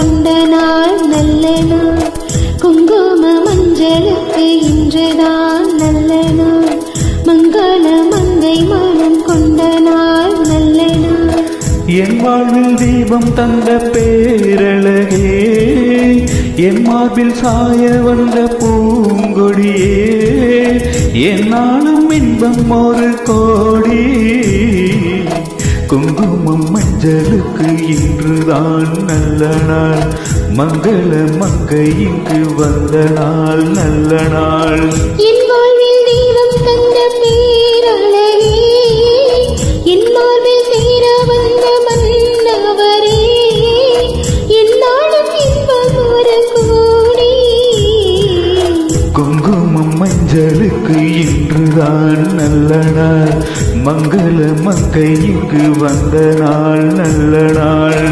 கொண்ட நாள் நல்ல நாள் குங்கும மஞ்சளுக்கு இன்றுதான் நல்ல நாள் மங்கள மங்கை மனம் கொண்ட நாள் நல்ல நாள் என் வாழ்வில் தீபம் தந்த பேரழகே என் மார்பில் சாய வந்த பூங்கொடியே என்னாலும் இன்பம் ஒரு கோடி குங்குமம் மஞ்சளுக்கு இன்றுதான் நல்ல நாள் மங்கள மங்கை இங்கு வந்த நாள் நல்ல நாள் என் வாழ்வில் தீபம் தந்த பேரழகே என் மார்பில் சேர வந்த மன்னவரே என்னாலும் இன்பம் ஒரு கோடி குங்குமம் மஞ்சளுக்கு இன்றுதான் நல்ல நாள் மங்கள மங்கை இங்கு வந்த நாள் நல்ல நாள்